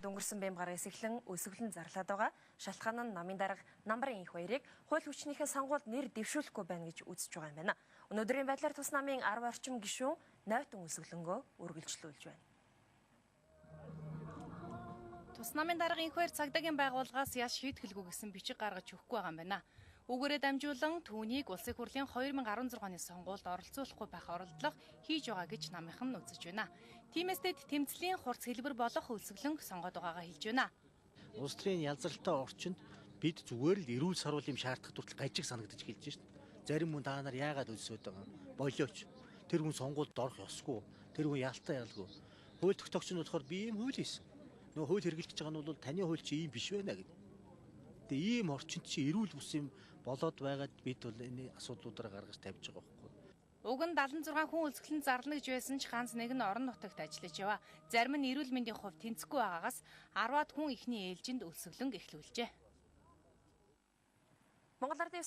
Өнгөрсөн бямгаараас эхлэн өсөглөн зарлаад байгаа. Шалтгаан нь намын дарга Намбарын их баярыг хууль хүчнийхээ сонгуульд нэр дэвшүүлэхгүй байна гэж үзэж байгаа юм байна. Өнөөдрийн байдлаар тус намын 10 орчим гишүүн нойтон өсөглөнгөө үргэлжлүүлж байна. Тус намын дарга инх баяр цагдаагийн байгууллагаас яс шийдгэлгүй гэсэн бичиг гаргаж өгөхгүй байгаа юм байна. Үүгээрээ дамжуулан түүнийг улсын хурлын 2016 оны сонгуульд оролцуулахгүй байх оролдлого хийж байгаа гэж намынхан үзэж байна. Тиймээстэд тэмцлийн хурц хэлбэр болох өсөглөн сонгоод байгаагаа хэлж байна. Улс төрийн ялзралтай орчинд бид зүгээр л эрүүл саруулын шаардах хүртэл гажиг санагдаж эхэлж шít. Зарим хүн та нар яагаад өлсөд байгаа юм? Болооч. Тэр хүн сонгуульд орох ёсгүй. Тэр хүн ялтаа ялгүй. Хууль тогтоогч нь болохоор би ийм хууль хийсэн. Нөгөө хууль хэрэгжилж байгаа нь бол таны хууль чи ийм биш байна гэдэг. Тэгээ ийм орчинд чи эрүүл ус юм болоод байгаад бид бол энэ асуудлуудаараа гаргаж тавьж байгаа байхгүй. Уг нь 76 хүн үлсгэлэн зарлана гэж байсан ч ганц нэг нь орон нутагт ажиллаж ява. Зарим нь эрүүл мэндийн хувьд тэнцэхгүй байгаагаас 10-аад хүн ихний ээлжинд өлсгөлөн эхлүүлжээ. Монгол Ардын